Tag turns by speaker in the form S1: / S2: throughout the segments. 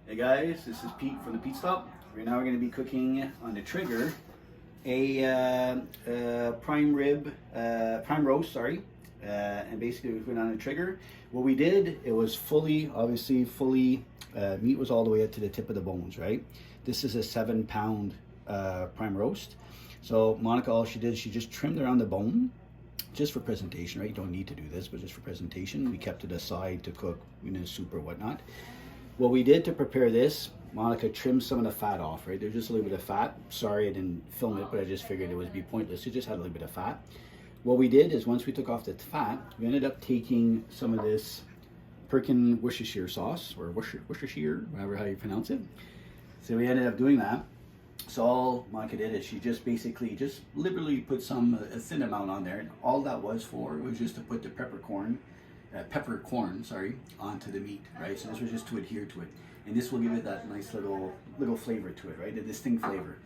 S1: Hey guys, this is Pete from the Pete Stop. Right now we're going to be cooking on the traeger a prime roast, sorry. And basically we put it on the traeger. What we did, it was fully, meat was all the way up to the tip of the bones, right? This is a 7-pound prime roast. So Monica, all she did, she just trimmed around the bone, just for presentation, right? You don't need to do this, but just for presentation. We kept it aside to cook in a soup or whatnot. What we did to prepare this, Monica trimmed some of the fat off, right? There's just a little bit of fat. Sorry I didn't film it, but I just figured it would be pointless. It just had a little bit of fat. What we did is once we took off the fat, we ended up taking some of this Perkin Worcestershire sauce, or Worcestershire, however how you pronounce it. So we ended up doing that. So all Monica did is she just basically just liberally put a thin amount on there. And all that was just to put the peppercorn, onto the meat, right? So this was just to adhere to it. And this will give it that nice little flavor to it, right? A distinct flavor.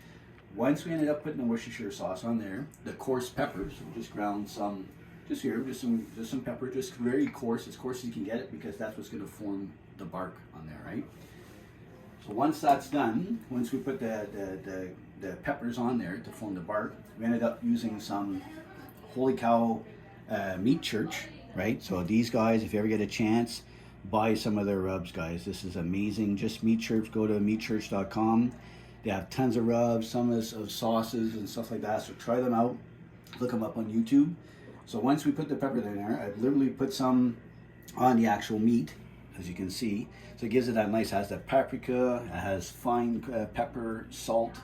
S1: Once we ended up putting the Worcestershire sauce on there, the coarse peppers, we just ground some, just some pepper, just very coarse, as coarse as you can get it, because that's what's going to form the bark on there, right? So once that's done, once we put the peppers on there to form the bark, we ended up using some Holy Cow Meat Church, right? So these guys, if you ever get a chance, buy some of their rubs, guys. This is amazing. Just Meat Church, go to meatchurch.com. They have tons of rubs, some of sauces and stuff like that. So try them out. Look them up on YouTube. So once we put the pepper in there, I literally put some on the actual meat, as you can see. So it gives it that nice, it has the paprika, it has fine pepper, salt,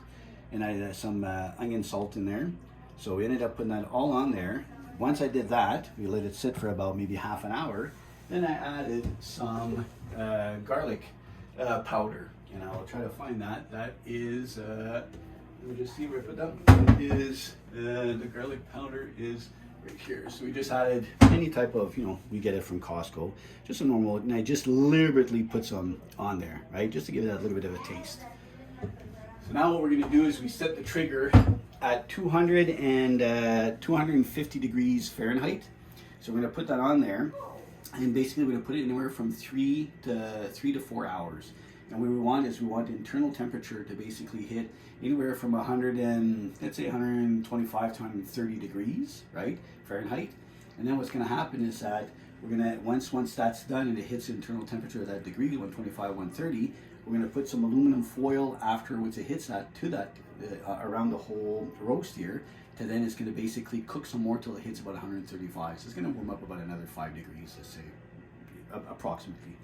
S1: and I had some onion salt in there. So we ended up putting that all on there. Once I did that, we let it sit for about maybe half an hour. Then I added some garlic powder. And I'll try to find that. That is, let me just see where I put that. It is, the garlic powder is right here. So we just added any type of, we get it from Costco. Just a normal, and I just deliberately put some on there, right? Just to give it a little bit of a taste. So now what we're gonna do is we set the traeger at 250 degrees Fahrenheit. So we're gonna put that on there, and basically we're gonna put it anywhere from 3 to 4 hours. And what we want is the internal temperature to basically hit anywhere from 125 to 130 degrees, right, Fahrenheit. And then what's gonna happen is that we're gonna, once that's done and it hits the internal temperature of that degree, 125, 130, we're gonna put some aluminum foil afterwards it hits that, around the whole roast here, to then it's gonna basically cook some more till it hits about 135. So it's gonna warm up about another 5 degrees, let's say, approximately.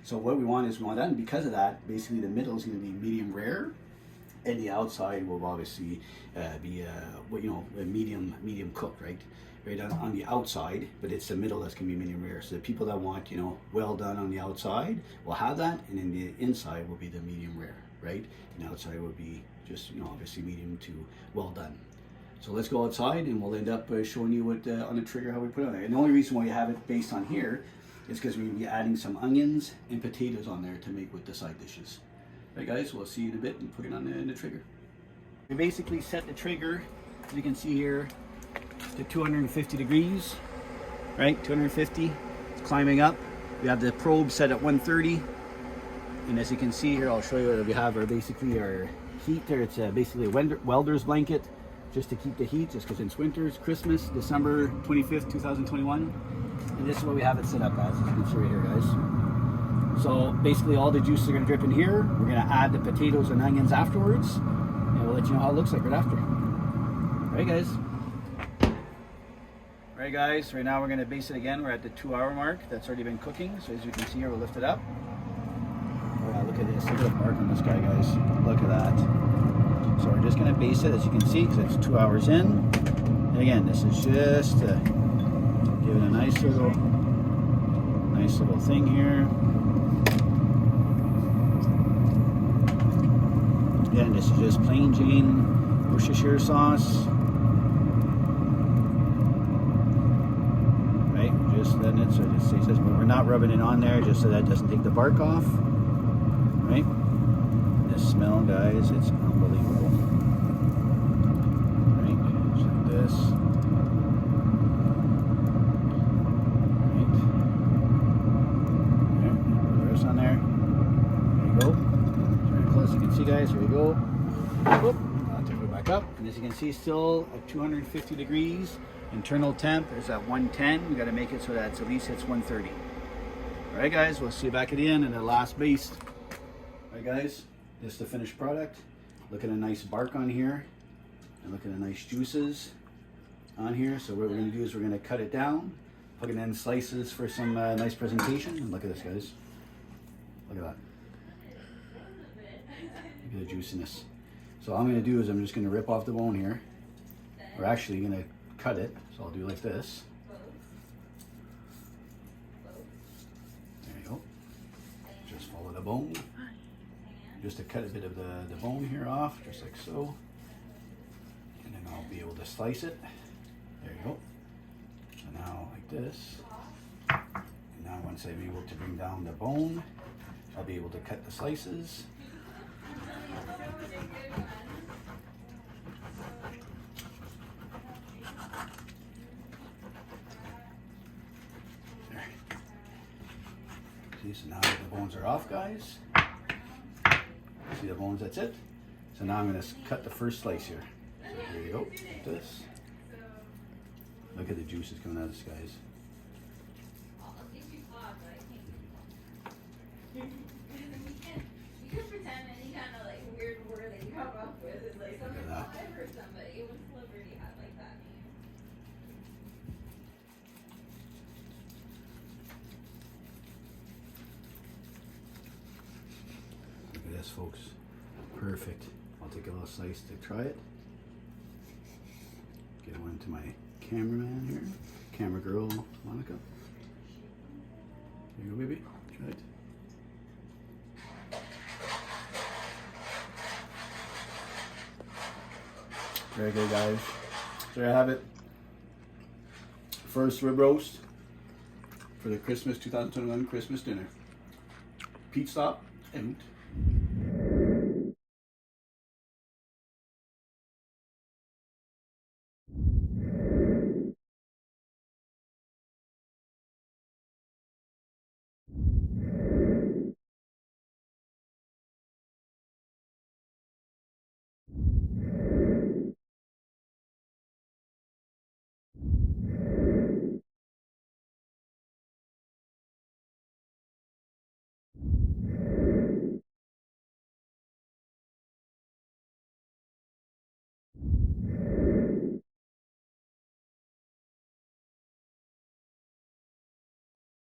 S1: So what we want that, and because of that, basically the middle is going to be medium rare, and the outside will obviously be medium cooked, right? Right on the outside, but it's the middle that's going to be medium rare. So the people that want well done on the outside will have that, and then the inside will be the medium rare, right? And the outside will be just obviously medium to well done. So let's go outside, and we'll end up showing you what on the traeger how we put it on there. And the only reason why you have it based on here is because we're going to be adding some onions and potatoes on there to make with the side dishes. Right guys, we'll see you in a bit and put it on the traeger. We basically set the traeger, as you can see here, to 250 degrees, right? 250, it's climbing up. We have the probe set at 130. And as you can see here, I'll show you what we have our heat there. It's basically a welder's blanket, just to keep the heat, just because it's winter, Christmas, December 25th, 2021. And this is what we have it set up as you can see right here, guys. So basically all the juices are going to drip in here. We're going to add the potatoes and onions afterwards, and we'll let you know how it looks like right after. Alright guys. Alright guys, right now we're going to baste it again. We're at the 2-hour mark. That's already been cooking. So as you can see here, we'll lift it up. Oh, look at this. Look at the bark on this guy, guys. Look at that. So we're just going to baste it, as you can see, because it's 2 hours in. And again, this is just to give it a nice little thing here. Again, this is just plain Jane Worcestershire sauce. Right, just letting it, so it just says, but we're not rubbing it on there just so that it doesn't take the bark off. Right? This smell, guys, it's unbelievable. Right, just like this. Right, there, on there. There you go. as you can see, guys, here we go. Whoop, I'll take it back up. And as you can see, still at 250 degrees. Internal temp is at 110. We got to make it so that it's at least hits 130. All right, guys, we'll see you back at the end in the last baste. All right, guys, this is the finished product. Look at a nice bark on here, and look at the nice juices on here. So what we're going to do is we're going to cut it down, plug it in slices for some nice presentation. And look at this, guys. Look at that. Look at the juiciness. So all I'm going to do is I'm just going to rip off the bone here. We're actually going to cut it, so I'll do like this. There you go. Just follow the bone. Just to cut a bit of the bone here off, just like so. And then I'll be able to slice it. There you go. So now like this. And now once I'm able to bring down the bone, I'll be able to cut the slices. There. See, so now the bones are off, guys. See the bones, that's it. So now I'm going to cut the first slice here. So here you go, like this. Look at the juices coming out of this, guys.
S2: You can pretend any kind of like weird word that you come up with is like something I've heard somebody when celebrity had like that name.
S1: Look at this, folks. Perfect. I'll take a little slice to try it. Get one to my cameraman here. Camera girl, Monica. There you go, baby. Try it. Very good, guys. So there I have it. First rib roast for the Christmas 2021 Christmas dinner. Pete stop and